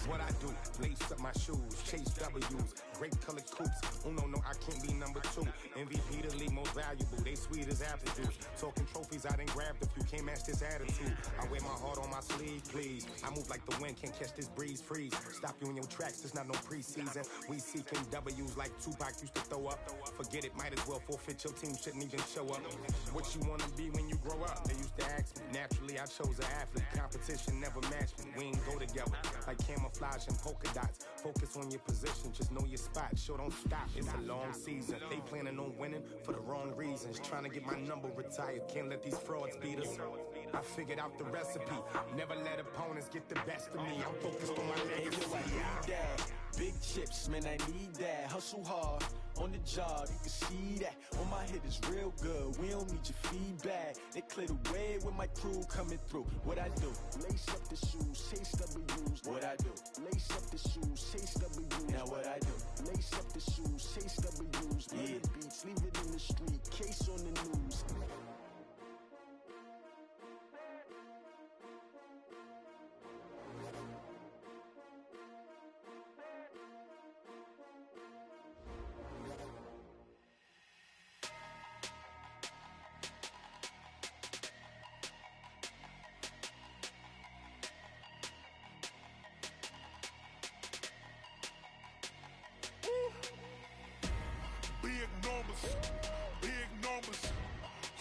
what I do. Lace up my shoes, chase W's, grape colored coupes. No, I can't be number 2. MVP the league most valuable, they sweet as apple juice. Talking trophies, I done grabbed a few, can't match this attitude. I wear my heart on my sleeve, please. I move like the wind, can't catch this breeze, freeze. Stop you in your tracks, it's not no preseason. We seeking W's like Tupac used to throw up. Forget it, might as well forfeit, your team shouldn't even show up. What you wanna be when you grow up? They used to ask me. Naturally, I chose an athlete. Competition never matched me. We ain't go together like camouflage and polka dots. Focus on your position, just know your spot. Sure, don't stop, it's a long season. They planning on winning for the wrong reasons. Trying to get my number retired, can't let these frauds beat us. I figured out the recipe. Never let opponents get the best of me. I'm focused on my legacy. Big chips, man, I need that. Hustle hard on the job, you can see that. On my head is real good, we don't need your feedback. They clear the way with my crew coming through. What I do? Lace up the shoes, chase W's. What I do? Lace up the shoes, chase W's. Now what I do? Lace up the shoes, chase W's. Yeah. The beats, leave it in the street, case on the news. Big numbers,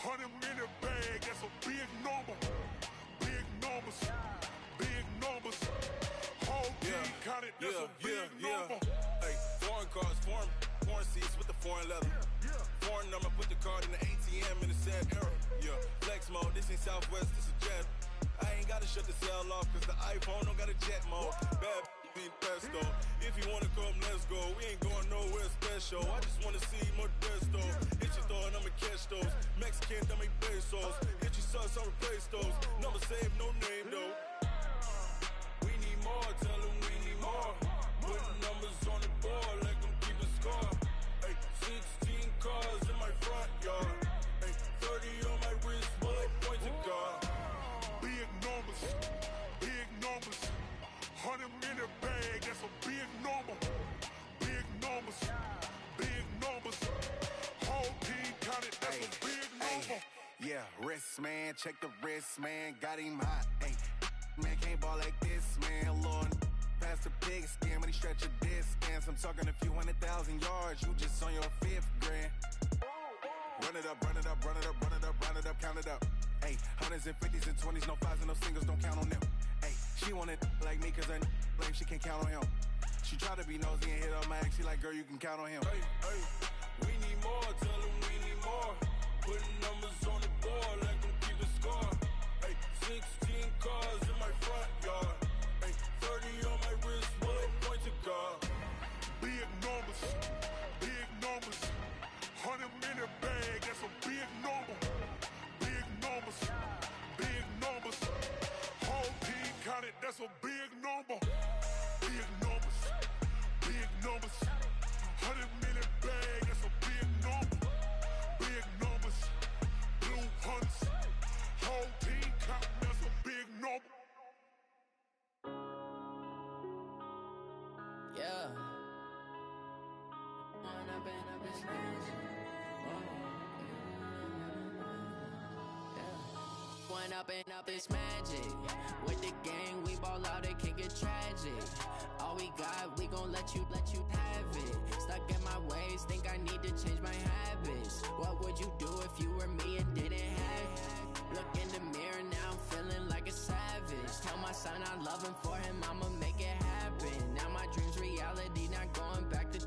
100-minute bag, that's a big number. Big numbers, whole team counted, that's a big number. Hey, foreign cars, foreign seats with the foreign leather. Foreign number, put the card in the ATM in the sad era. Yeah, flex mode, this ain't Southwest, this is jet. I ain't gotta shut the cell off, cause the iPhone don't got a jet mode. Bad be pesto. If you wanna come, let's go. We ain't going nowhere special. I just wanna see more Modesto. Hit your thought, I'ma catch those. Mexican, dummy pesos. Hit your sus, I'll replace those. Number saved, no name though. We need more, tell them we need more. Putting numbers on the board, like them keeping score. Hey, 16 cars in my front yard. Hey, 30 on my wrist, bullet point to God. Big numbers, 100-minute bag, that's a big number. Big numbers, whole team counted, that's a big number. Yeah, wrist man, check the wrist man, got him hot. Ay, man can't ball like this, man. Lord, past the big skin, when he stretch a distance. I'm talking a few 100,000 yards, you just on your 5th grand. Run it up, count it up. Ayy, 100s and 50s and 20s, no 5s and no singles, don't count on them. Ayy, she want it like me, cause her lame, she can't count on him. She try to be nosy and hit up my ex, she like, girl, you can count on him. Hey, we need more, tell them we need more. Putting numbers on the board, like them keeping score. Hey, 16 cars in my front yard. Hey, 30 on my wrist, bullet point to God. Big numbers, 100-minute bag, that's a big number. Big numbers, whole team counted, that's a big number. Big numbers, 100-minute bag, that's a big number. Big numbers, blue hunts, whole team counted, that's a big number. Yeah. One up and up, it's magic. With the gang, we ball out, it can get tragic. All we got, we gon' let you have it. Stuck in my ways, think I need to change my habits. What would you do if you were me and didn't have it? Look in the mirror, now I'm feeling like a savage. Tell my son I love him, for him I'ma make it happen. Now my dream's reality, not going back to.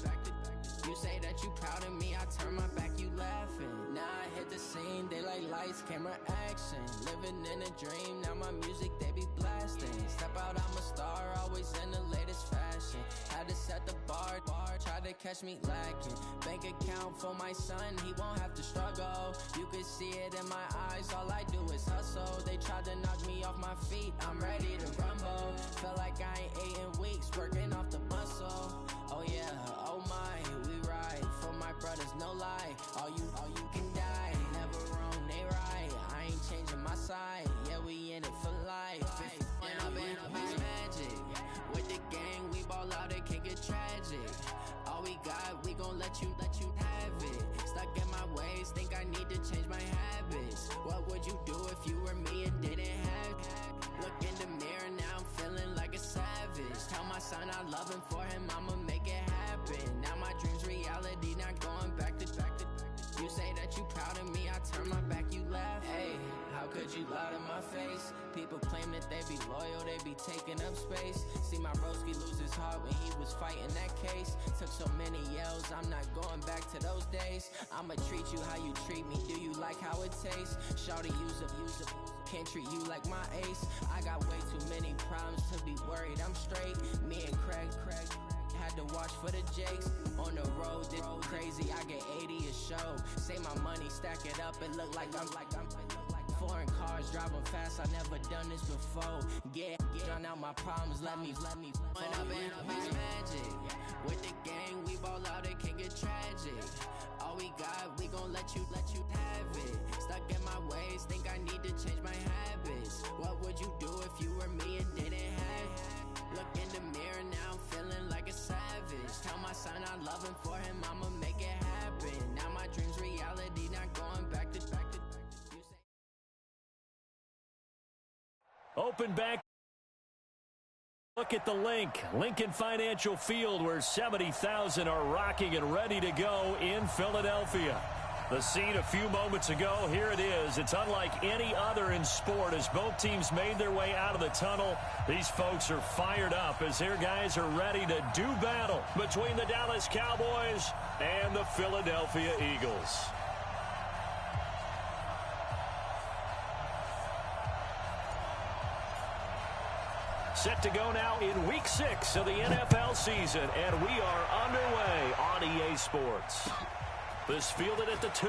You say that you proud of me, I turn my back, you laughing. Now I hit the scene, they like lights, camera, action. Living in a dream, now my music, they be blasting. Step out, I'm a star, always in the latest fashion. Had to set the bar, try to catch me lacking. Bank account for my son, he won't have to struggle. You can see it in my eyes, all I do is hustle. They tried to knock me off my feet, I'm ready to rumble. Felt like I ain't ate in weeks, working off the muscle. Oh yeah, oh my, we ride for my brothers, no lie. All you can die, never wrong, they right. I ain't changing my side, yeah, we in it for life. If you up, it's magic. With the game, gon' let you have it. Stuck in my ways, think I need to change my habits. What would you do if you were me and didn't have it? Look in the mirror, now I'm feeling like a savage. Tell my son I love him, for him I'ma make it happen. Now my dream's reality, not going back to. You say that you proud of me, I turn my back, you laugh. Hey, how could you lie to my face? People claim that they be loyal, they be taking up space. See my broski lose his heart when he was fighting that case. Took so many yells, I'm not going back to those days. I'ma treat you how you treat me, do you like how it tastes? Shawty, use up, can't treat you like my ace. I got way too many problems to be worried, I'm straight. Me and Craig had to watch for the Jakes. On the road, this crazy, I get 80 a show. Say my money, stack it up, it look like I'm foreign cars, driving fast, I never done this before. Get drown out my problems, let me point up and it's magic. With the gang, we ball out, it can get tragic. All we got, we gon' let you have it. Stuck in my ways, think I need to change my habits. What would you do if you were me and didn't have it? Look in the mirror, now I'm feeling like a savage. Tell my son I love him, for him I'ma make it happen. Now my dream's reality, not going back to. Open back. Look at the link. Lincoln Financial Field, where 70,000 are rocking and ready to go in Philadelphia. The scene a few moments ago, here it is. It's unlike any other in sport as both teams made their way out of the tunnel. These folks are fired up as their guys are ready to do battle between the Dallas Cowboys and the Philadelphia Eagles. Set to go now in Week 6 of the NFL season, and we are underway on EA Sports. This fielded at the 2.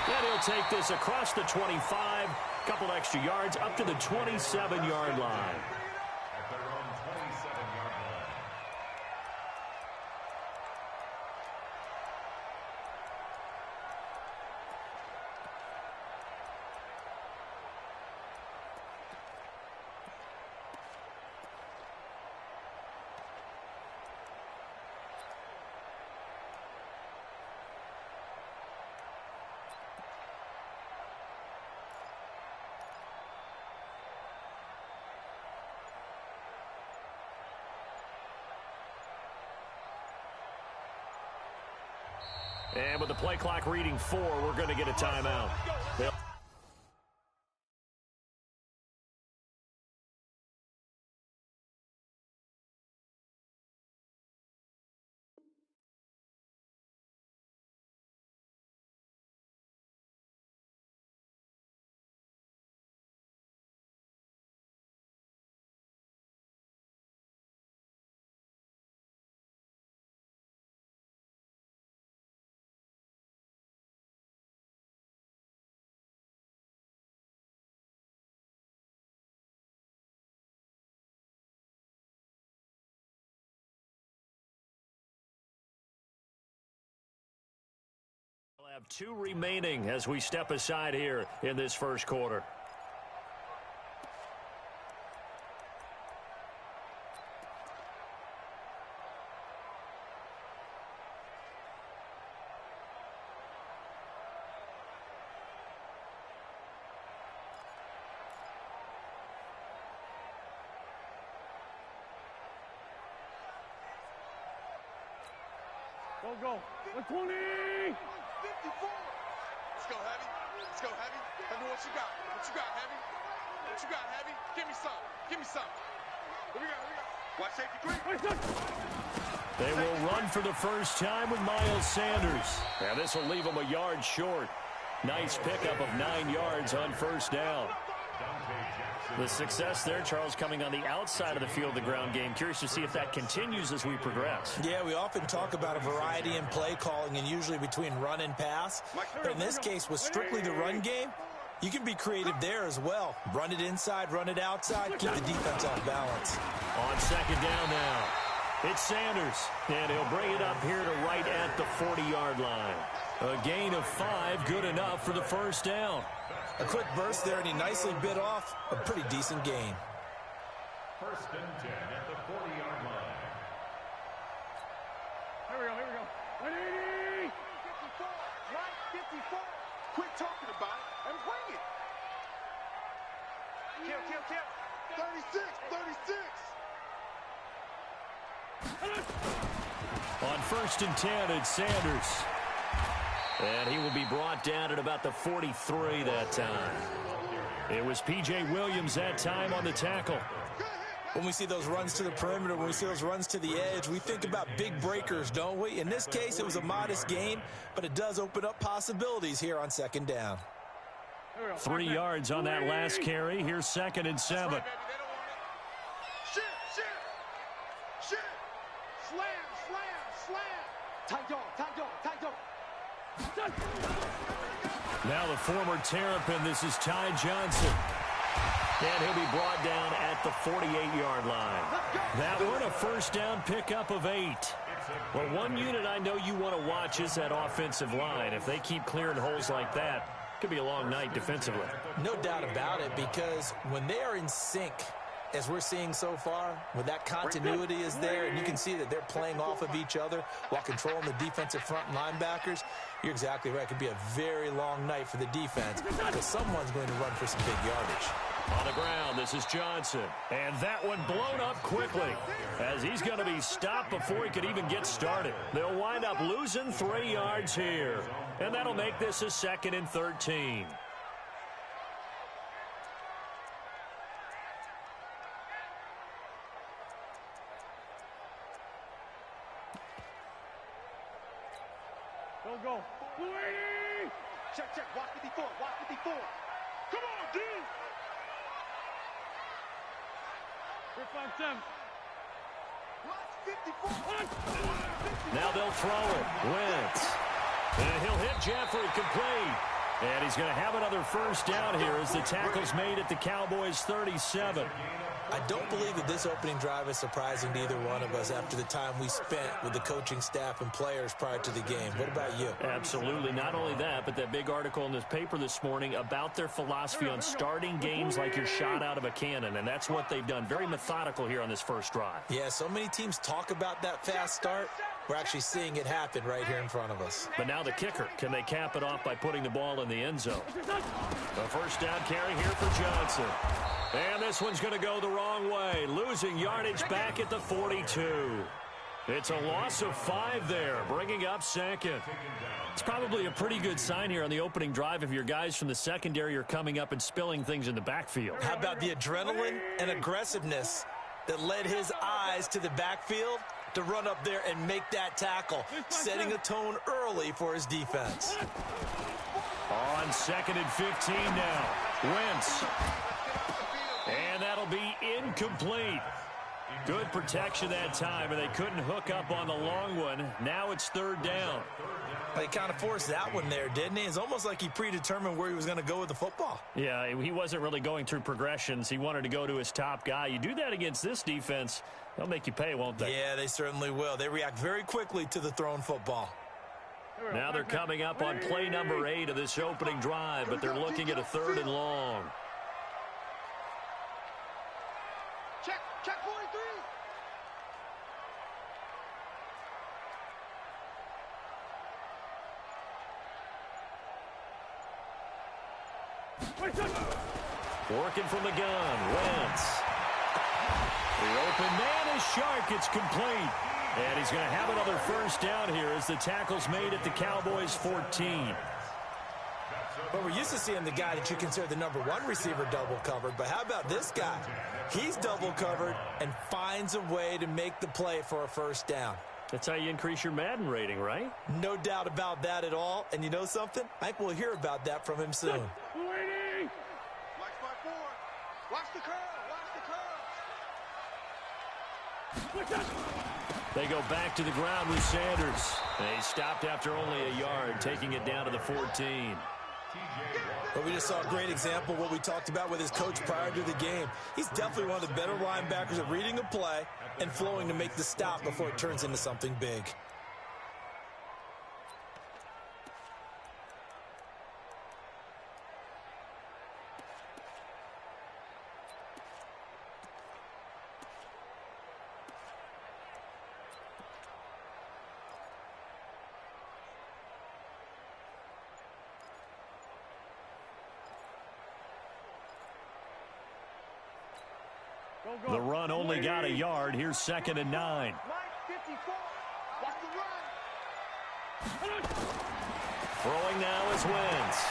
And he'll take this across the 25, couple extra yards up to the 27-yard line. At their own 27-yard line. And with the play clock reading 4, we're going to get a timeout. We'll have 2 remaining as we step aside here in this first quarter. Go. 120! 54. Let's go, Heavy. Let's go, Heavy. Tell me what you got. What you got, Heavy? What you got, Heavy? Give me some. Give me some. What we got? Watch safety quick. They will run for the first time with Miles Sanders. And this will leave them a yard short. Nice pickup of 9 yards on first down. The success there, Charles, coming on the outside of the field, the ground game. Curious to see if that continues as we progress. Yeah, we often talk about a variety in play calling and usually between run and pass. But in this case, with strictly the run game, you can be creative there as well. Run it inside, run it outside, keep the defense off balance. On second down now, it's Sanders, and he'll bring it up here to right at the 40-yard line. A gain of 5, good enough for the first down. A quick burst there, and he nicely bit off a pretty decent gain. First and 10 at the 40-yard line. Here we go. 180. 54. Right, 54. Quit talking about it and bring it. Kill. 36. On 1st and 10, it's Sanders. And he will be brought down at about the 43 that time. It was P.J. Williams that time on the tackle. When we see those runs to the perimeter, when we see those runs to the edge, we think about big breakers, don't we? In this case, it was a modest gain, but it does open up possibilities here on 2nd down. 3 yards on that last carry. Here's 2nd and 7. Shit. Slam. Tight dog. Now the former Terrapin, this is Ty Johnson. And he'll be brought down at the 48-yard line. That one, a 1st down pickup of 8. Well, one unit I know you want to watch is that offensive line. If they keep clearing holes like that, it could be a long night defensively. No doubt about it, because when they are in sync, as we're seeing so far, when that continuity is there, and you can see that they're playing off of each other while controlling the defensive front linebackers, you're exactly right. It could be a very long night for the defense because someone's going to run for some big yardage. On the ground, this is Johnson. And that one blown up quickly as he's going to be stopped before he could even get started. They'll wind up losing 3 yards here. And that'll make this a 2nd and 13. Go. 280. Check. Watch 54. Come on, D. We're 5-7. Watch 54. Now they'll throw it. Wentz. And he'll hit Jeffrey complete. And he's going to have another 1st down here as the tackle's made at the Cowboys' 37. I don't believe that this opening drive is surprising to either one of us after the time we spent with the coaching staff and players prior to the game. What about you? Absolutely. Not only that, but that big article in this paper this morning about their philosophy on starting games like you're shot out of a cannon, and that's what they've done. Very methodical here on this 1st drive. Yeah, so many teams talk about that fast start. We're actually seeing it happen right here in front of us. But now the kicker. Can they cap it off by putting the ball in the end zone? A 1st down carry here for Johnson. And this one's going to go the wrong way. Losing yardage back at the 42. It's a loss of 5 there, bringing up 2nd. It's probably a pretty good sign here on the opening drive if your guys from the secondary are coming up and spilling things in the backfield. How about the adrenaline and aggressiveness that led his eyes to the backfield to run up there and make that tackle, setting a tone early for his defense. On 2nd and 15 now. Wentz. And that'll be incomplete. Good protection that time, and they couldn't hook up on the long one. Now it's 3rd down. He kind of forced that one there, didn't he? It's almost like he predetermined where he was going to go with the football. Yeah, he wasn't really going through progressions. He wanted to go to his top guy. You do that against this defense, they'll make you pay, won't they? Yeah, they certainly will. They react very quickly to the thrown football. Now they're coming up on play number 8 of this opening drive, but they're looking at a 3rd and long. Check 43. Working from the gun, Wentz. The open man is Shark. It's complete. And he's going to have another 1st down here as the tackle's made at the Cowboys' 14. But we're used to seeing the guy that you consider the #1 receiver double covered. But how about this guy? He's double covered and finds a way to make the play for a 1st down. That's how you increase your Madden rating, right? No doubt about that at all. And you know something? I think we'll hear about that from him soon. Watch my 4. Watch the curl. They go back to the ground with Sanders. They stopped after only a yard, taking it down to the 14. But we just saw a great example of what we talked about with his coach prior to the game. He's definitely one of the better linebackers at reading a play and flowing to make the stop before it turns into something big. The run only got a yard. Here's 2nd and 9. Throwing now is Wentz.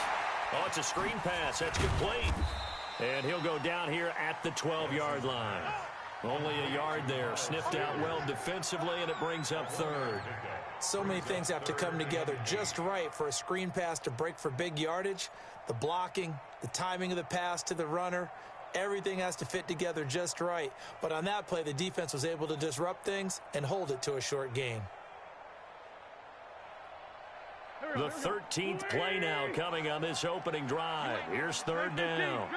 Oh, it's a screen pass. That's complete. And he'll go down here at the 12-yard line. Only a yard there. Sniffed out well defensively, and it brings up 3rd. So many things have to come together just right for a screen pass to break for big yardage. The blocking, the timing of the pass to the runner, everything has to fit together just right. But on that play, the defense was able to disrupt things and hold it to a short gain. The 13th play now coming on this opening drive. Here's 3rd down.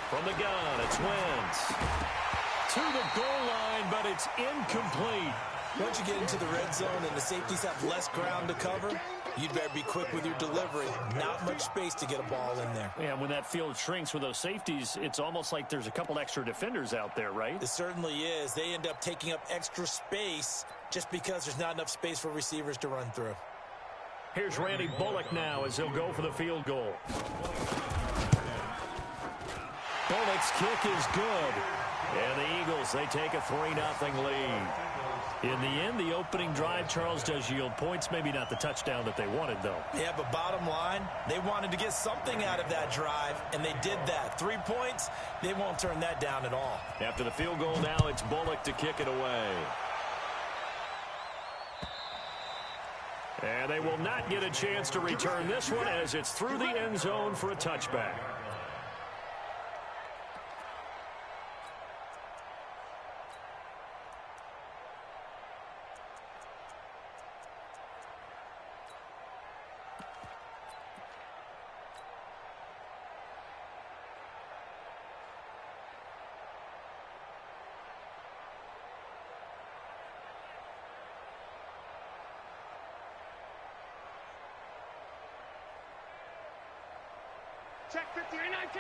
From the gun, it's Wentz. To the goal line, but it's incomplete. Once you get into the red zone and the safeties have less ground to cover, you'd better be quick with your delivery. Not much space to get a ball in there. Yeah, when that field shrinks with those safeties, it's almost like there's a couple extra defenders out there, right? It certainly is. They end up taking up extra space just because there's not enough space for receivers to run through. Here's Randy Bullock now as he'll go for the field goal. Bullock's kick is good. And the Eagles, they take a 3-0 lead. In the end, the opening drive, Charles, does yield points. Maybe not the touchdown that they wanted, though. Yeah, but bottom line, they wanted to get something out of that drive, and they did that. 3 points, they won't turn that down at all. After the field goal now, it's Bullock to kick it away. And they will not get a chance to return this one as it's through the end zone for a touchback. Check 59. Mike's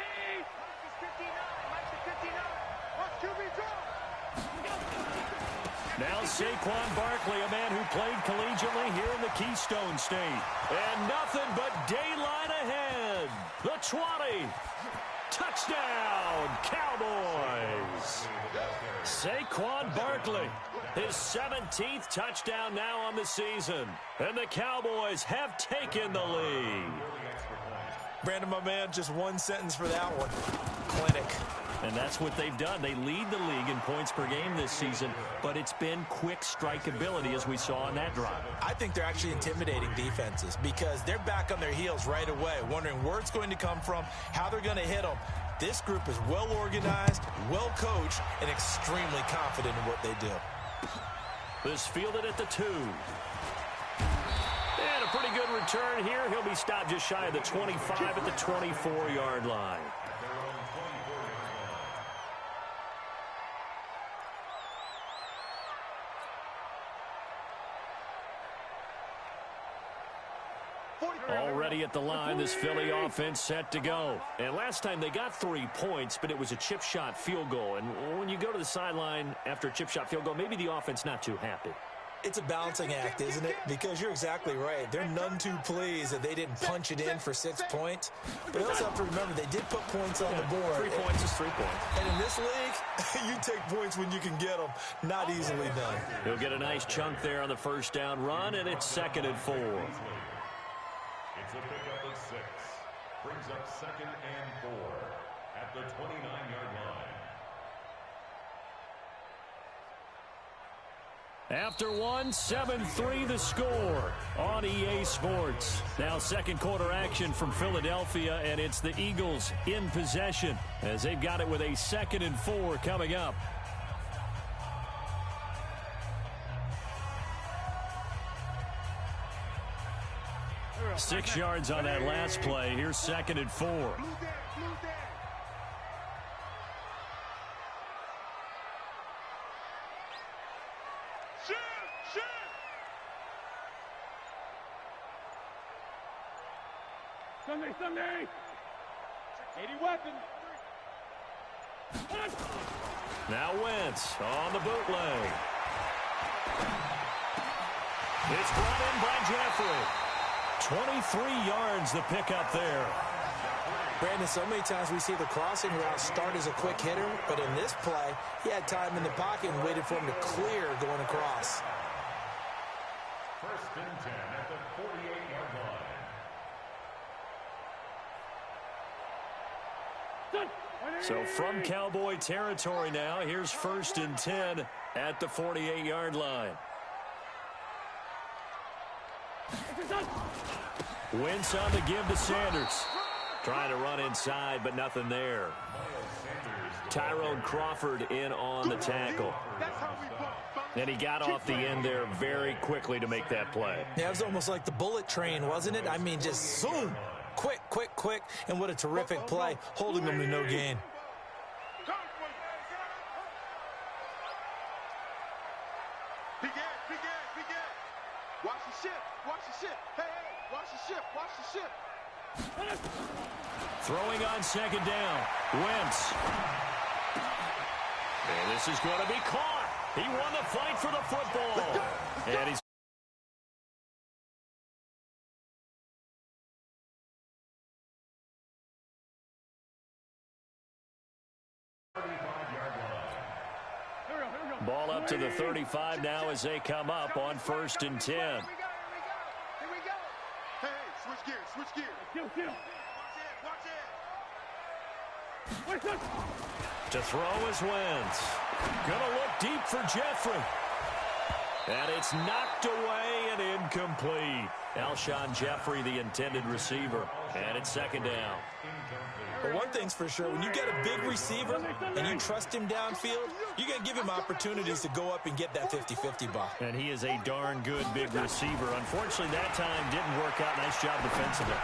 59. Mike's 59. Watch QB draw. Now Saquon Barkley, a man who played collegiately here in the Keystone State. And nothing but daylight ahead. The 20. Touchdown, Cowboys. Saquon Barkley, his 17th touchdown now on the season. And the Cowboys have taken the lead. Brandon, my man, just one sentence for that one. Clinic. And that's what they've done. They lead the league in points per game this season, but it's been quick strikeability as we saw on that drive. I think they're actually intimidating defenses because they're back on their heels right away, wondering where it's going to come from, how they're going to hit them. This group is well organized, well coached, and extremely confident in what they do. This fielded at the 2. And a pretty good return here. He'll be stopped just shy of the 25 at the 24-yard line. Already at the line, this Philly offense set to go. And last time they got 3 points, but it was a chip shot field goal. And when you go to the sideline after a chip shot field goal, maybe the offense not too happy. It's a balancing act, isn't it? Because you're exactly right. They're none too pleased that they didn't punch it in for 6 points. But you also have to remember they did put points on the board. 3 points is 3 points. And in this league, you take points when you can get them. Not easily done. He'll get a nice chunk there on the first down run, and it's 2nd and 4. It's a pickup of 6. Brings up 2nd and 4 at the 29-yard line. After one, 7-3 the score on EA Sports. Now second quarter action from Philadelphia, and it's the Eagles in possession as they've got it with a 2nd and 4 coming up. Six yards on that last play. Here's 2nd and 4. Sunday. 80 weapon. Now Wentz on the bootleg. It's brought in by Jeffrey. 23 yards the pickup there. Brandon, so many times we see the crossing route start as a quick hitter, but in this play, he had time in the pocket and waited for him to clear going across. First and 10 at the 48-yard line. So from Cowboy territory now, here's first and 10 at the 48-yard line. Wentz on the give to Sanders. Trying to run inside, but nothing there. Tyrone Crawford in on the tackle. And he got off the end there very quickly to make that play. Yeah, it was almost like the bullet train, wasn't it? I mean, just zoom. Quick, quick, quick. And what a terrific play, holding them to no gain. Watch the ship. Watch the ship. Hey, hey, watch the ship. Watch the ship. Throwing on second down. Wentz. And this is going to be caught. He won the fight for the football. And he's ball up to the 35 now as they come up on first and 10. Here we go. Hey, switch gears. Switch gears. Watch it. To throw is Wentz. Gonna look deep for Jeffrey. And it's knocked away and incomplete. Alshon Jeffrey, the intended receiver. And it's second down. But one thing's for sure, when you get a big receiver and you trust him downfield, you're going to give him opportunities to go up and get that 50-50 ball. And he is a darn good big receiver. Unfortunately, that time didn't work out. Nice job defensively.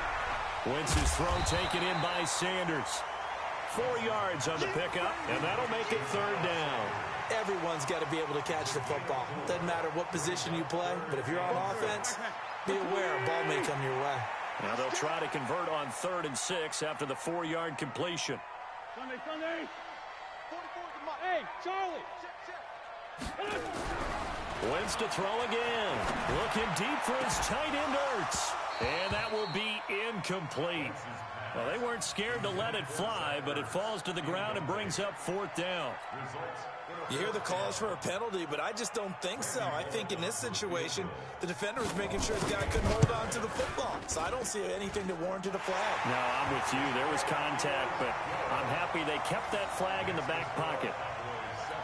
Wentz's throw taken in by Sanders. 4 yards on the pickup, and that'll make it third down. Everyone's got to be able to catch the football. Doesn't matter what position you play, but if you're on offense, be aware a ball may come your way. Now they'll try to convert on 3rd and 6 after the 4-yard completion. Sunday. 44. Hey, Charlie. Wentz to throw again. Looking deep for his tight end Ertz. And that will be incomplete. Well, they weren't scared to let it fly, but it falls to the ground and brings up 4th down. You hear the calls for a penalty, but I just don't think so. I think in this situation, the defender was making sure the guy couldn't hold on to the football. So I don't see anything that warranted a flag. No, I'm with you. There was contact, but I'm happy they kept that flag in the back pocket.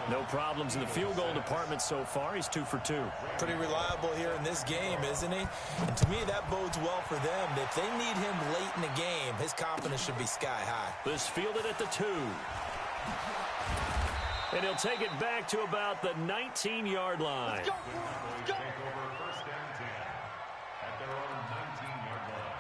No problems in the field goal department so far. He's 2 for 2. Pretty reliable here in this game, isn't he? And to me, that bodes well for them. If they need him late in the game, his confidence should be sky high. This fielded at the 2. And he'll take it back to about the 19-yard line. Let's go. Take over first and 10 at their own 19-yard line.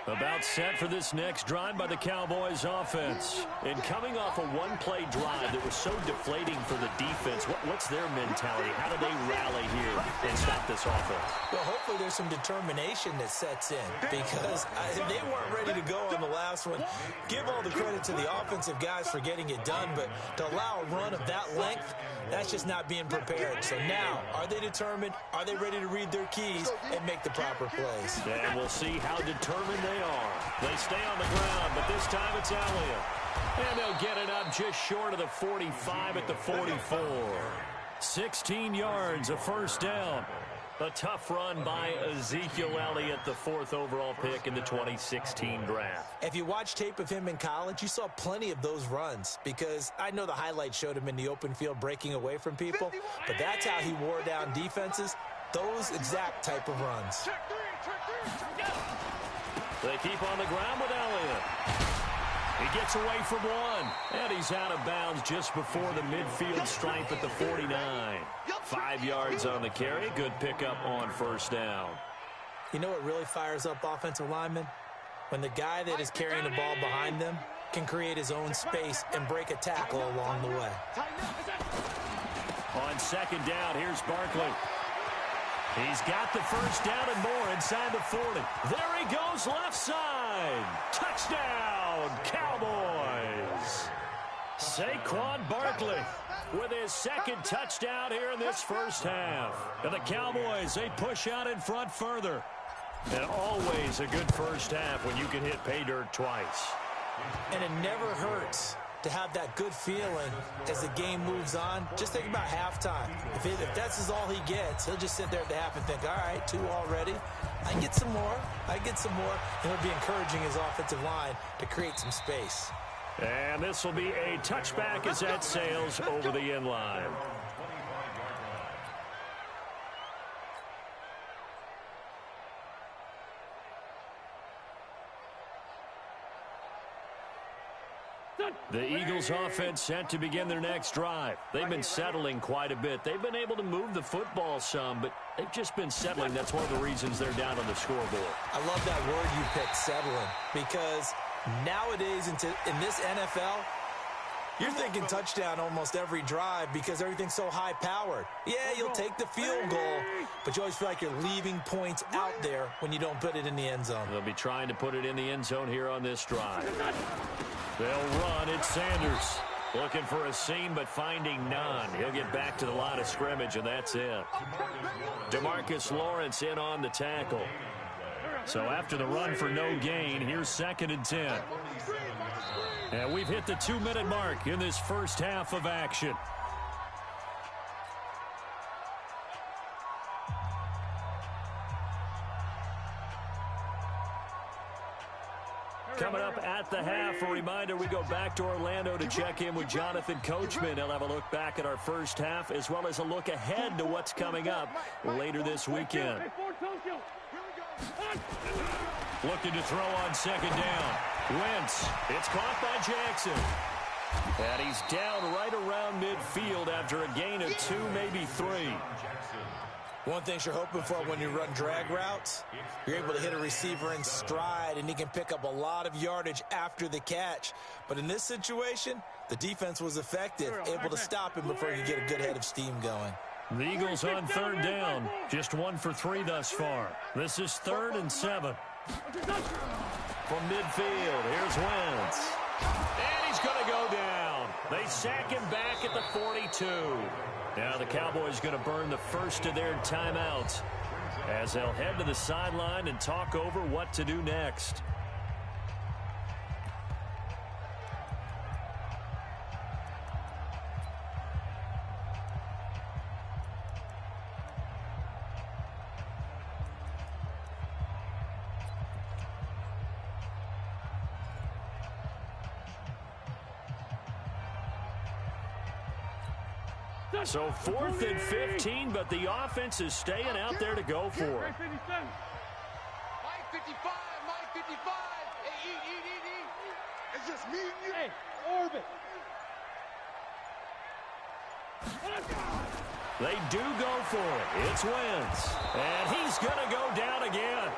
About set for this next drive by the Cowboys offense. And coming off a one-play drive that was so deflating for the defense, what's their mentality? How do they rally here and stop this offense? Well, hopefully there's some determination that sets in because they weren't ready to go on the last one. Give all the credit to the offensive guys for getting it done, but to allow a run of that length, that's just not being prepared. So now, are they determined? Are they ready to read their keys and make the proper plays? And we'll see how determined they are. They stay on the ground, but this time it's Elliott. And they'll get it up just short of the 45 at the 44. 16 yards, a first down. A tough run by Ezekiel Elliott, the 4th overall pick in the 2016 draft. If you watch tape of him in college, you saw plenty of those runs because I know the highlights showed him in the open field breaking away from people, but that's how he wore down defenses, those exact type of runs. They keep on the ground with Elliott. He gets away from one, and he's out of bounds just before the midfield stripe at the 49. 5 yards on the carry. Good pickup on first down. You know what really fires up offensive linemen? When the guy that is carrying the ball behind them can create his own space and break a tackle along the way. On second down, here's Barkley. He's got the first down and more inside the 40. There he goes left side. Touchdown, Cowboys. Saquon Barkley with his second touchdown here in this first half. And the Cowboys, they push out in front further. And always a good first half when you can hit pay dirt twice. And it never hurts to have that good feeling as the game moves on. Just think about halftime. If that's all he gets, he'll just sit there at the half and think, all right, 2 already. I get some more. And he'll be encouraging his offensive line to create some space. And this will be a touchback as that sails over the end line. The Eagles offense set to begin their next drive. They've been settling quite a bit. They've been able to move the football some, but they've just been settling. That's one of the reasons they're down on the scoreboard. I love that word you picked, settling, because nowadays in this NFL, you're thinking touchdown almost every drive because everything's so high-powered. Yeah, you'll take the field goal, but you always feel like you're leaving points out there when you don't put it in the end zone. They'll be trying to put it in the end zone here on this drive. They'll run. It's Sanders. Looking for a seam, but finding none. He'll get back to the line of scrimmage, and that's it. DeMarcus Lawrence in on the tackle. So after the run for no gain, here's 2nd and 10. And we've hit the 2-minute mark in this first half of action. Coming up at the half, a reminder, we go back to Orlando to check in with Jonathan Coachman. He'll have a look back at our first half as well as a look ahead to what's coming up later this weekend. Looking to throw on 2nd down. Wentz. It's caught by Jackson. And he's down right around midfield after a gain of 2, maybe 3. One thing you're hoping for when you run drag routes, you're able to hit a receiver in stride, and he can pick up a lot of yardage after the catch. But in this situation, the defense was effective, able to stop him before he could get a good head of steam going. The Eagles on 3rd down. Just 1 for 3 thus far. This is 3rd and 7. From midfield, here's Wentz. And he's going to go down. They sack him back at the 42. Now the Cowboys going to burn the first of their timeouts as they'll head to the sideline and talk over what to do next. So 4th and 15, but the offense is staying out there to go for it. Mike 55, Mike 55. Hey, eat. It's just me and you. Hey, orbit. They do go for it. It's Wentz. And he's going to go down again.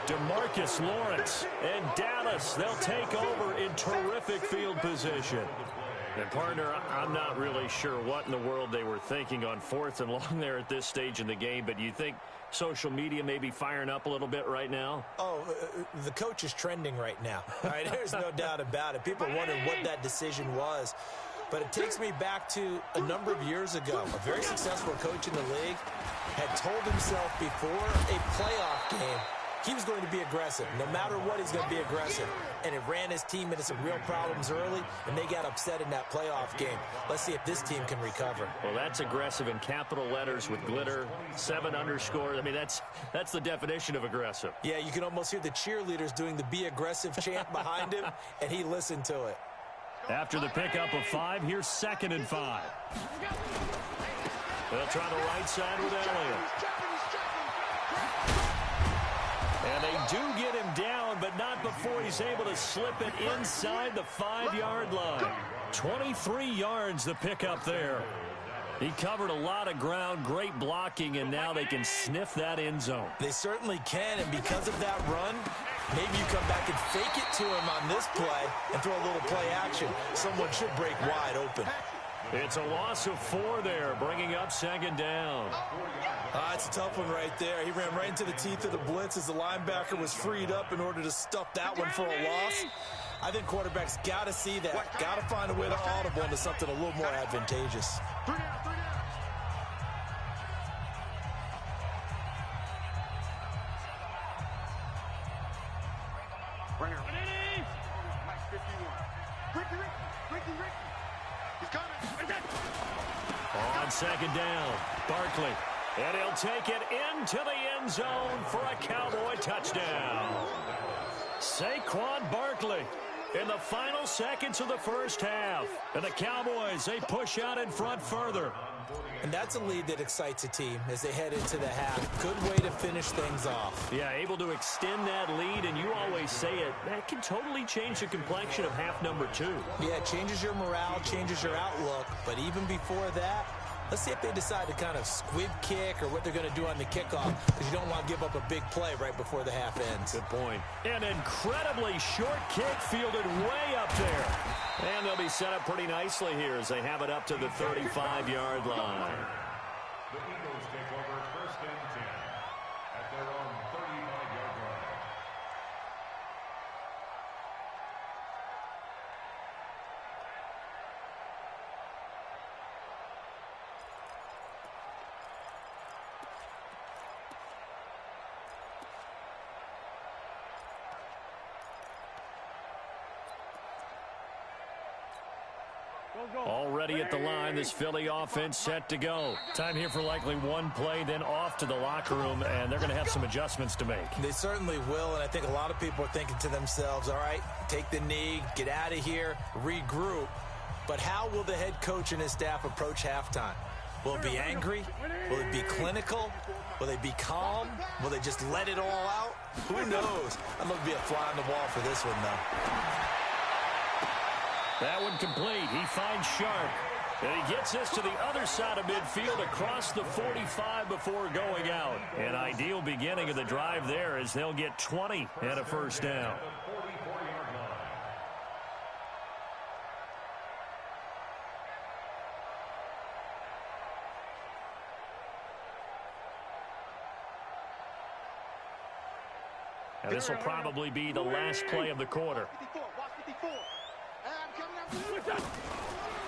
DeMarcus Lawrence and Dallas, they'll take over in terrific field position. And, partner, I'm not really sure what in the world they were thinking on 4th and long there at this stage in the game, but do you think social media may be firing up a little bit right now? Oh, the coach is trending right now. All right, there's no doubt about it. People are wondering what that decision was. But it takes me back to a number of years ago. A very successful coach in the league had told himself before a playoff game he was going to be aggressive. No matter what, he's going to be aggressive. And it ran his team into some real problems early, and they got upset in that playoff game. Let's see if this team can recover. Well, that's aggressive in capital letters with glitter, 7 underscore. I mean, that's the definition of aggressive. Yeah, you can almost hear the cheerleaders doing the be aggressive chant behind him, and he listened to it. After the pickup of 5, here's 2nd and 5. They'll try the right side with Elliott. And they do get him down, but not before he's able to slip it inside the 5-yard line. 23 yards the pickup there. He covered a lot of ground, great blocking, and now they can sniff that end zone. They certainly can, and because of that run, maybe you come back and fake it to him on this play and throw a little play action. Someone should break wide open. It's a loss of 4 there, bringing up 2nd down. It's a tough one right there. He ran right into the teeth of the blitz as the linebacker was freed up in order to stuff that one for a loss. I think quarterbacks got to see that, got to find a way to audible into something a little more advantageous. On second down, Barkley. And he'll take it into the end zone for a Cowboy touchdown. Saquon Barkley in the final seconds of the first half. And the Cowboys, they push out in front further. And that's a lead that excites a team as they head into the half. Good way to finish things off. Yeah, able to extend that lead, and you always say it, that can totally change the complexion of half number 2. Yeah, it changes your morale, changes your outlook. But even before that, let's see if they decide to kind of squib kick or what they're going to do on the kickoff, because you don't want to give up a big play right before the half ends. Good point. An incredibly short kick fielded way up there. And they'll be set up pretty nicely here as they have it up to the 35-yard line. The Eagles take over 1st and 10 at their own 35-yard line. Already at the line, this Philly offense set to go. Time here for likely one play, then off to the locker room, and they're going to have some adjustments to make. They certainly will, and I think a lot of people are thinking to themselves, all right, take the knee, get out of here, regroup. But how will the head coach and his staff approach halftime? Will it be angry? Will it be clinical? Will they be calm? Will they just let it all out? Who knows? I'd love to be a fly on the wall for this one, though. That one complete. He finds Sharp. And he gets this to the other side of midfield across the 45 before going out. An ideal beginning of the drive there as they'll get 20 and a first down. And this will probably be the last play of the quarter.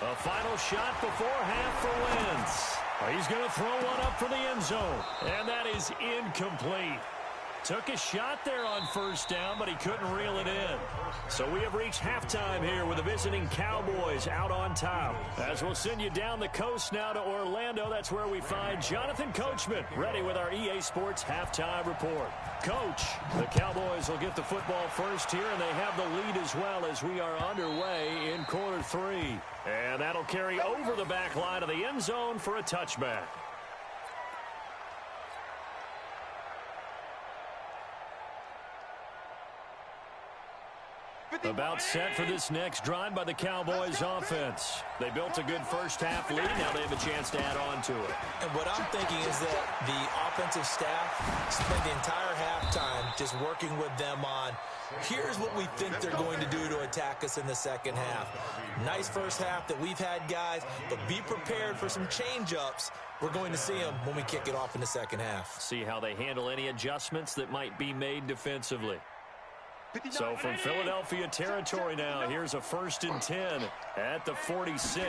A final shot before half for Wentz. He's going to throw one up for the end zone. And that is incomplete. Took a shot there on first down, but he couldn't reel it in. So we have reached halftime here with the visiting Cowboys out on top. As we'll send you down the coast now to Orlando, that's where we find Jonathan Coachman ready with our EA Sports halftime report. Coach, the Cowboys will get the football first here, and they have the lead as well as we are underway in quarter 3. And that'll carry over the back line of the end zone for a touchback. About set for this next drive by the Cowboys offense. They built a good first half lead. Now they have a chance to add on to it. And what I'm thinking is that the offensive staff spent the entire halftime just working with them on, here's what we think they're going to do to attack us in the second half. Nice first half that we've had, guys, but be prepared for some change-ups. We're going to see them when we kick it off in the second half. See how they handle any adjustments that might be made defensively. So from Philadelphia territory now, here's a 1st and 10 at the 46.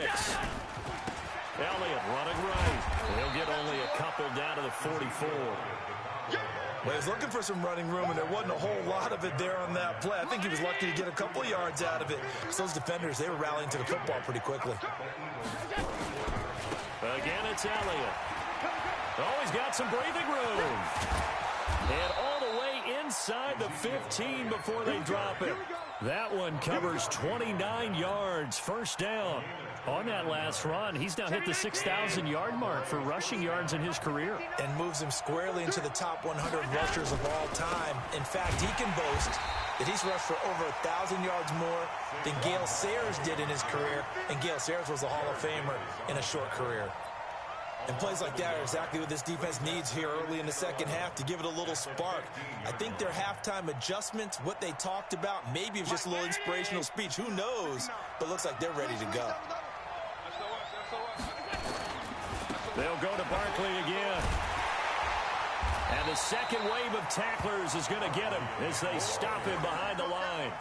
Elliott running right. He'll get only a couple down to the 44. Well, he was looking for some running room, and there wasn't a whole lot of it there on that play. I think he was lucky to get a couple of yards out of it. So those defenders, they were rallying to the football pretty quickly. Again, it's Elliott. Oh, he's got some breathing room. And all the way inside the 15 before they drop it. That one covers 29 yards, first down. On that last run, he's now hit the 6,000-yard mark for rushing yards in his career. And moves him squarely into the top 100 rushers of all time. In fact, he can boast that he's rushed for over 1,000 yards more than Gale Sayers did in his career. And Gale Sayers was a Hall of Famer in a short career. And plays like that are exactly what this defense needs here early in the second half to give it a little spark. I think their halftime adjustments, what they talked about, maybe it was just a little inspirational speech. Who knows? But looks like they're ready to go. They'll go to Barkley again. And the second wave of tacklers is going to get him as they stop him behind the line.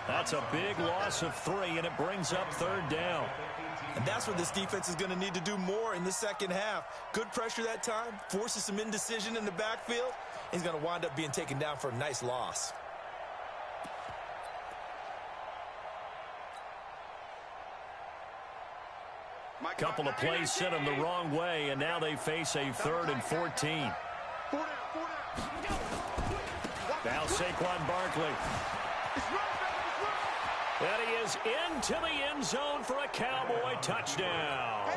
That's a big loss of 3, and it brings up 3rd down. And that's what this defense is going to need to do more in the second half. Good pressure that time, forces some indecision in the backfield. He's going to wind up being taken down for a nice loss. Couple of plays sent them the wrong way, and now they face a 3rd and 14. Now Saquon Barkley. And he is into the end zone for a Cowboy touchdown.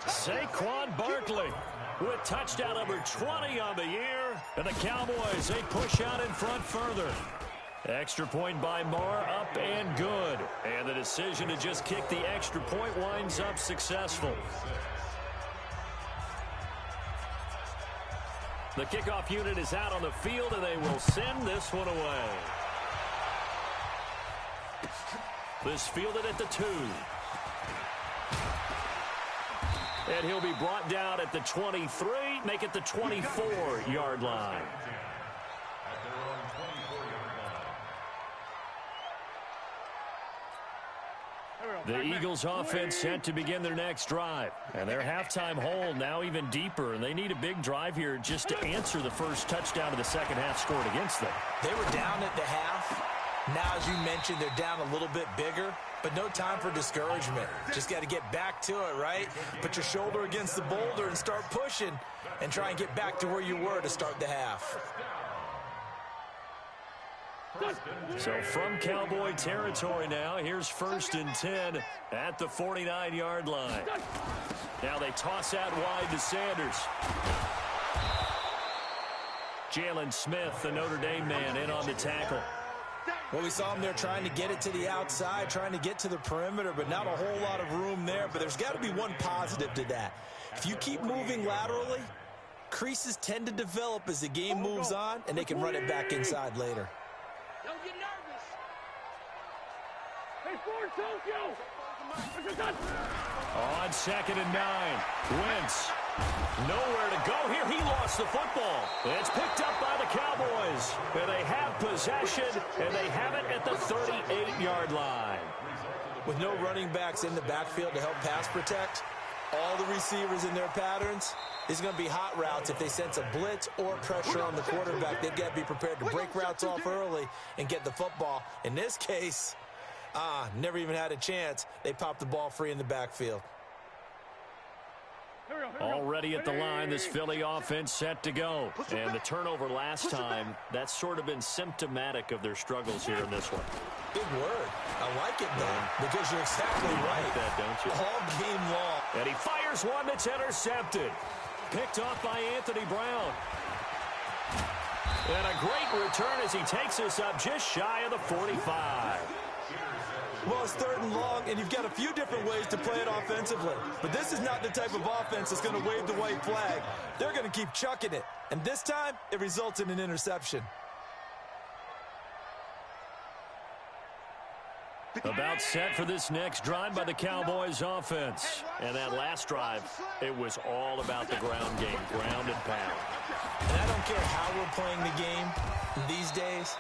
Saquon Barkley with touchdown number 20 on the year. And the Cowboys, they push out in front further. Extra point by Marr, up and good. And the decision to just kick the extra point winds up successful. The kickoff unit is out on the field, and they will send this one away. This fielded at the 2. And he'll be brought down at the 23, make it the 24-yard line. The Eagles offense set to begin their next drive. And their halftime hole now even deeper. And they need a big drive here just to answer the first touchdown of the second half scored against them. They were down at the half. Now, as you mentioned, they're down a little bit bigger. But no time for discouragement. Just got to get back to it, right? Put your shoulder against the boulder and start pushing. And try and get back to where you were to start the half. So from Cowboy territory now, here's 1st and 10 at the 49-yard line. Now they toss out wide to Sanders. Jalen Smith, the Notre Dame man, in on the tackle. Well, we saw him there trying to get it to the outside, trying to get to the perimeter, but not a whole lot of room there. But there's got to be one positive to that. If you keep moving laterally, creases tend to develop as the game moves on, and they can run it back inside later. Don't get nervous. Hey, Ford, Tokyo! On 2nd and 9, Wentz. Nowhere to go here. He lost the football. It's picked up by the Cowboys. And they have possession, and they have it at the 38-yard line. With no running backs in the backfield to help pass protect, all the receivers in their patterns, it's going to be hot routes. If they sense a blitz or pressure on the quarterback, they've got to be prepared to break routes off early and get the football. In this case, never even had a chance. They popped the ball free in the backfield. Already at the line, this Philly offense set to go. And the turnover last time, that's sort of been symptomatic of their struggles here in this one. Big word. I like it, though, because you're exactly right. You like that, don't you? All game long. And he fires one that's intercepted. Picked off by Anthony Brown. And a great return as he takes us up just shy of the 45. Well, it's 3rd and long, and you've got a few different ways to play it offensively. But this is not the type of offense that's going to wave the white flag. They're going to keep chucking it. And this time, it results in an interception. About set for this next drive by the Cowboys offense. And that last drive, it was all about the ground game, ground and pound. And I don't care how we're playing the game these days,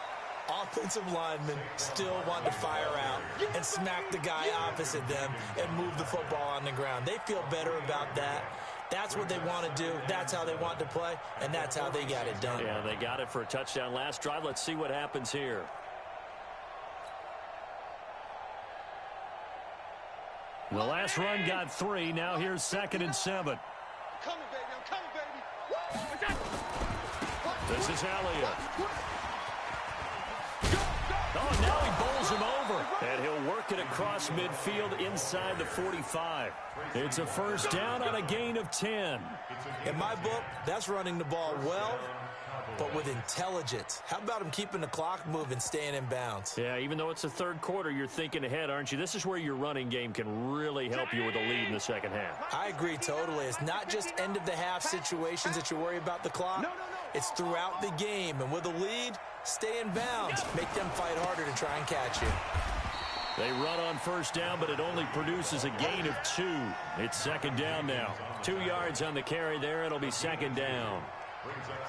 offensive linemen still want to fire out and smack the guy opposite them and move the football on the ground. They feel better about that. That's what they want to do. That's how they want to play, and that's how they got it done. Yeah, they got it for a touchdown last drive. Let's see what happens here. The last run got 3. Now here's 2nd and 7. I'm coming, baby. I'm coming, baby. This is Elliott. Oh, now he bowls him over. And he'll work it across midfield inside the 45. It's a first down on a gain of 10. In my book, that's running the ball well, but with intelligence. How about him keeping the clock moving, staying in bounds? Yeah, even though it's the 3rd quarter, you're thinking ahead, aren't you? This is where your running game can really help you with a lead in the second half. I agree totally. It's not just end-of-the-half situations that you worry about the clock. It's throughout the game. And with a lead, stay in bounds. Make them fight harder to try and catch you. They run on first down, but it only produces a gain of 2. It's 2nd down now. 2 yards on the carry there. It'll be 2nd down.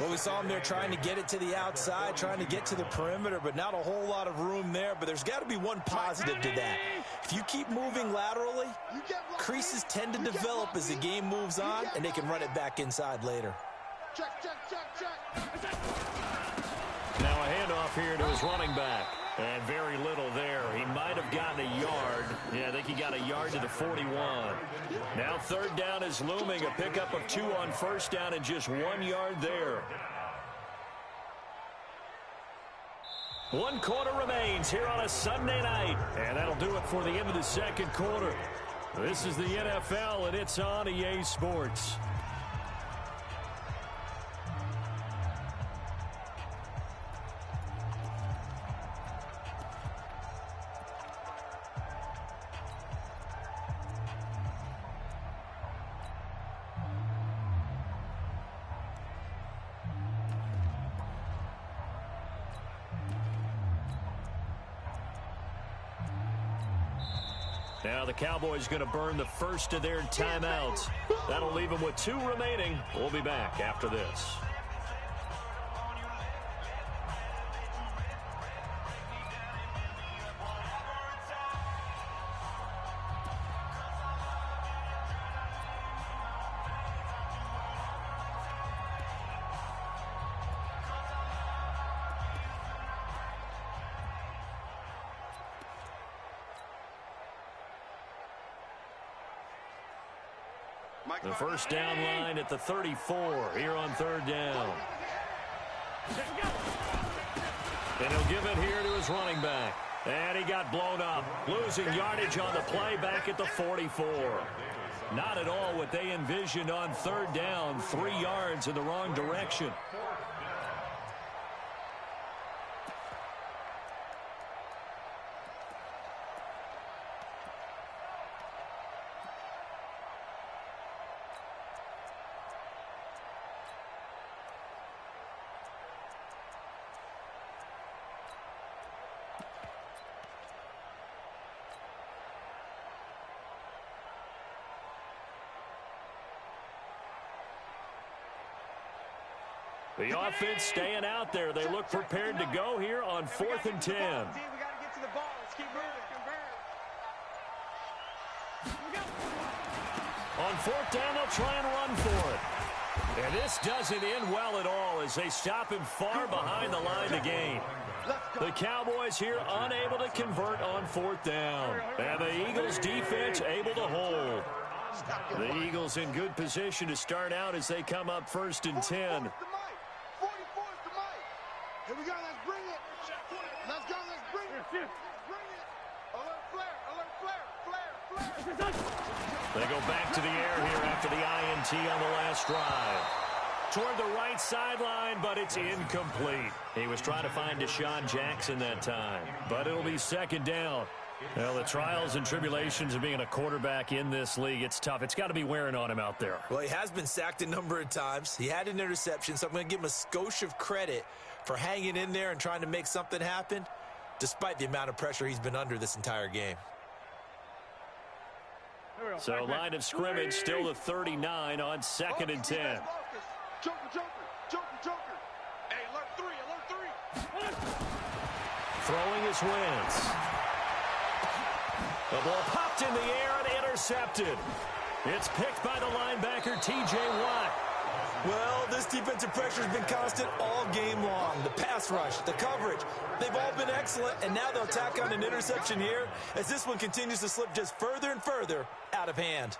Well, we saw him there trying to get it to the outside, trying to get to the perimeter, but not a whole lot of room there. But there's got to be one positive to that. If you keep moving laterally, creases tend to develop as the game moves on, and they can run it back inside later. Now a handoff here to his running back. And very little there. He might have gotten a yard. Yeah, I think he got a yard to the 41. Now third down is looming. A pickup of 2 on first down and just 1 yard there. 1 quarter remains here on a Sunday night. And that'll do it for the end of the second quarter. This is the NFL, and it's on EA Sports. Now the Cowboys going to burn the first of their timeouts. That'll leave them with 2 remaining. We'll be back after this. The first down line at the 34 here on third down. And he'll give it here to his running back. And he got blown up. Losing yardage on the play back at the 44. Not at all what they envisioned on third down. 3 yards in the wrong direction. The offense staying out there. They look prepared to go here on 4th and 10. We got to get to the ball. Let's keep moving. On 4th down, they'll try and run for it. And this doesn't end well at all as they stop him far behind the line to gain. The Cowboys here unable to convert on 4th down. And the Eagles defense able to hold. The Eagles in good position to start out as they come up 1st and 10. Here we go, let's bring it. Let's go, let's bring it. Bring it. Alert flare, They go back to the air here after the INT on the last drive. Toward the right sideline, but it's incomplete. He was trying to find Deshaun Jackson that time, but it'll be 2nd down. Well, the trials and tribulations of being a quarterback in this league, it's tough. It's got to be wearing on him out there. Well, he has been sacked a number of times. He had an interception, so I'm going to give him a skosh of credit for hanging in there and trying to make something happen, despite the amount of pressure he's been under this entire game. So line of scrimmage still to 39 on 2nd and 10. Joker. Hey, alert 3. Throwing his Wentz. The ball popped in the air and intercepted. It's picked by the linebacker, T.J. Watt. Well, this defensive pressure has been constant all game long. The pass rush, the coverage, they've all been excellent, and now they'll tack on an interception here as this one continues to slip just further and further out of hand.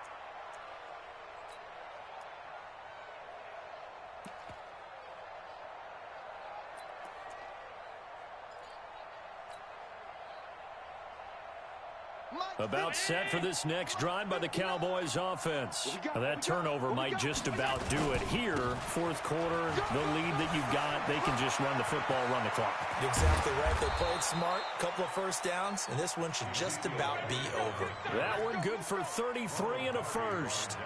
About set for this next drive by the Cowboys offense. Now that turnover might just about do it here. 4th quarter, the lead that you've got, they can just run the football, run the clock. Exactly right. They played smart, couple of first downs, and this one should just about be over. That one good for 33 and a first.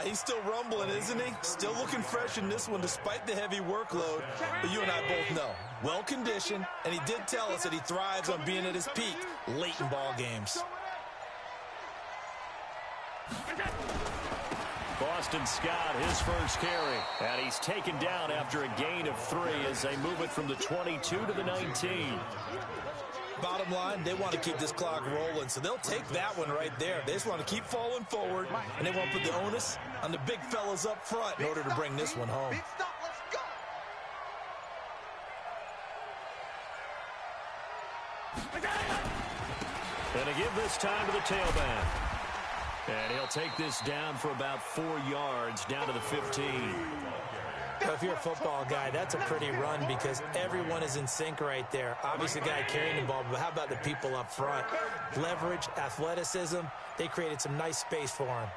He's still rumbling, isn't he? Still looking fresh in this one despite the heavy workload. But you and I both know, well-conditioned, and he did tell us that he thrives on being at his peak late in ball games. Boston Scott, his first carry. And he's taken down after a gain of 3 as they move it from the 22 to the 19. Bottom line, they want to keep this clock rolling, so they'll take that one right there. They just want to keep falling forward, and they want to put the onus on the big fellas up front in order to bring this one home. And to give this time to the tailback. And he'll take this down for about 4 yards, down to the 15. Now, if you're a football guy, that's a pretty run because everyone is in sync right there. Obviously, the guy carrying the ball, but how about the people up front? Leverage, athleticism, they created some nice space for him.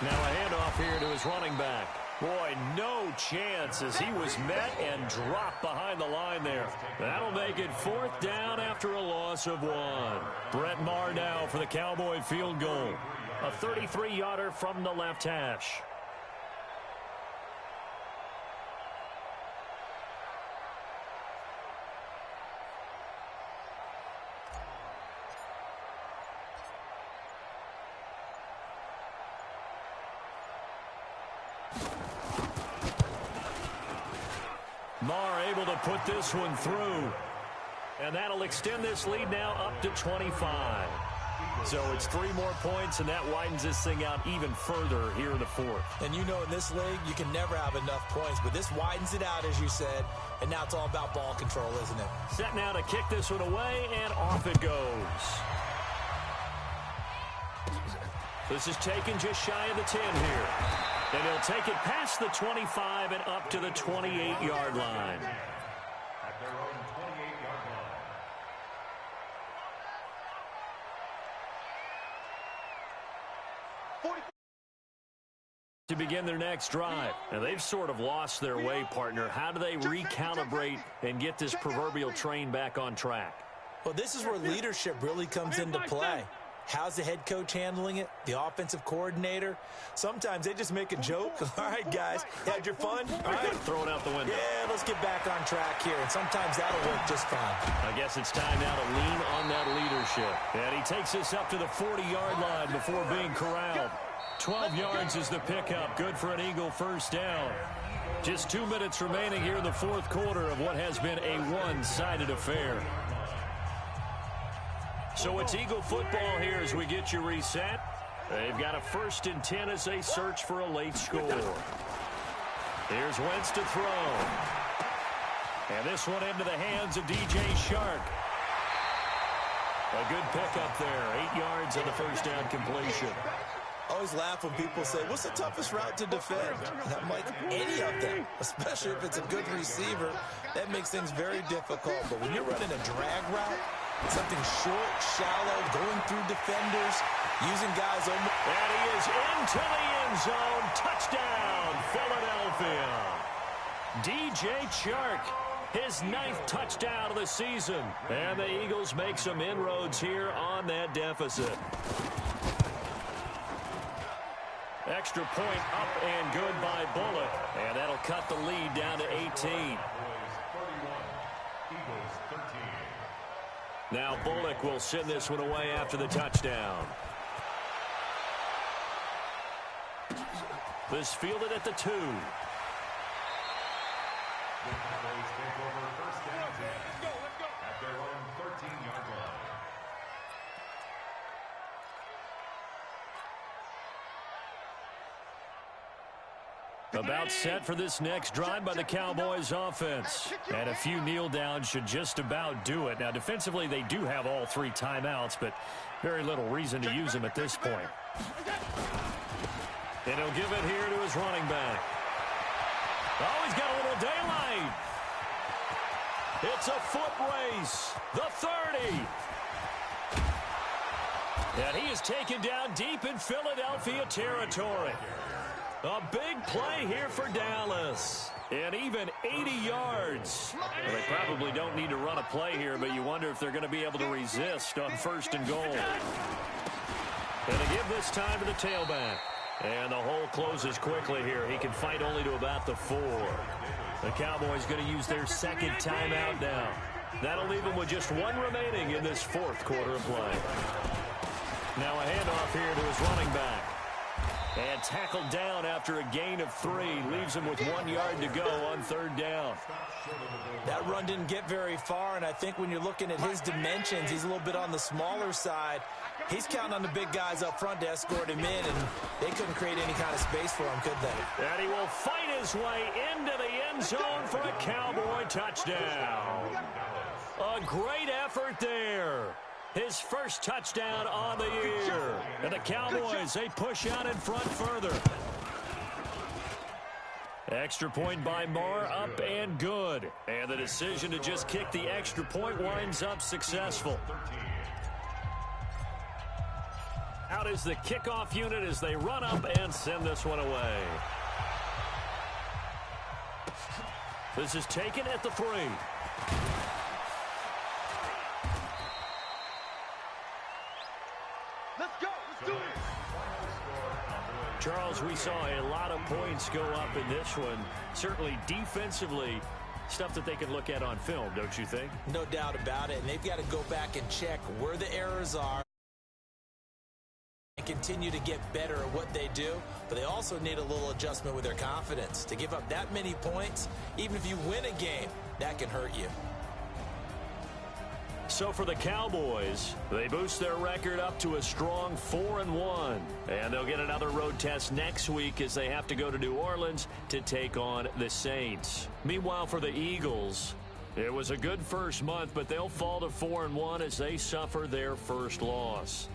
Now a handoff here to his running back. Boy, no chance as he was met and dropped behind the line there. That'll make it 4th down after a loss of 1. Brett Maher now for the Cowboy field goal. A 33-yarder from the left hash. Maher able to put this one through. And that'll extend this lead now up to 25. So it's 3 more points, and that widens this thing out even further here in the 4th. And you know in this league, you can never have enough points, but this widens it out, as you said, and now it's all about ball control, isn't it? Set now to kick this one away, and off it goes. This is taken just shy of the 10 here. And he'll take it past the 25 and up to the 28-yard line. At their own 28-yard line. To begin their next drive. And they've sort of lost their way, partner. How do they recalibrate and get this proverbial train back on track? Well, this is where leadership really comes into play. How's the head coach handling it? The offensive coordinator? Sometimes they just make a joke. All right, guys, you had your fun? All right. Throw it out the window. Yeah, let's get back on track here. And sometimes that'll work just fine. I guess it's time now to lean on that leadership. And he takes this up to the 40-yard line before being corralled. 12 yards is the pickup. Good for an Eagle first down. Just 2 minutes remaining here in the 4th quarter of what has been a one-sided affair. So it's Eagle football here as we get you reset. They've got a 1st and 10 as they search for a late score. Here's Wentz to throw. And this one into the hands of DJ Shark. A good pickup there. 8 yards on the first down completion. I always laugh when people say, what's the toughest route to defend? And I'm like, any of them, especially if it's a good receiver. That makes things very difficult. But when you're running a drag route, something short, shallow, going through defenders, using guys on. And he is into the end zone. Touchdown, Philadelphia. DJ Chark, his 9th touchdown of the season. And the Eagles make some inroads here on that deficit. Extra point up and good by Bullock. And that'll cut the lead down to 18. Now Bullock will send this one away after the touchdown. This fielded at the 2. At their own 13-yard line. About set for this next drive by the Cowboys offense. And a few kneel downs should just about do it. Now, defensively, they do have all 3 timeouts, but very little reason to use them at this point. And he'll give it here to his running back. Oh, he's got a little daylight. It's a foot race. The 30. And he is taken down deep in Philadelphia territory. A big play here for Dallas. And even 80 yards. Well, they probably don't need to run a play here, but you wonder if they're going to be able to resist on 1st and goal. And they give this time to the tailback. And the hole closes quickly here. He can fight only to about the 4. The Cowboys going to use their 2nd timeout now. That'll leave them with just 1 remaining in this 4th quarter of play. Now a handoff here to his running back. And tackled down after a gain of 3. Leaves him with 1 yard to go on 3rd down. That run didn't get very far, and I think when you're looking at his dimensions, he's a little bit on the smaller side. He's counting on the big guys up front to escort him in, and they couldn't create any kind of space for him, could they? And he will fight his way into the end zone for a Cowboy touchdown. A great effort there. His first touchdown on the year. And the Cowboys, they push out in front further. Extra point by Marr, up and good. And the decision to just kick the extra point winds up successful. Out is the kickoff unit as they run up and send this one away. This is taken at the 3. Let's go. Let's do it. Charles, we saw a lot of points go up in this one. Certainly defensively, stuff that they can look at on film, don't you think? No doubt about it. And they've got to go back and check where the errors are and continue to get better at what they do. But they also need a little adjustment with their confidence. To give up that many points, even if you win a game, that can hurt you. So for the Cowboys, they boost their record up to a strong 4-1. And they'll get another road test next week as they have to go to New Orleans to take on the Saints. Meanwhile, for the Eagles, it was a good first month, but they'll fall to 4-1 as they suffer their first loss.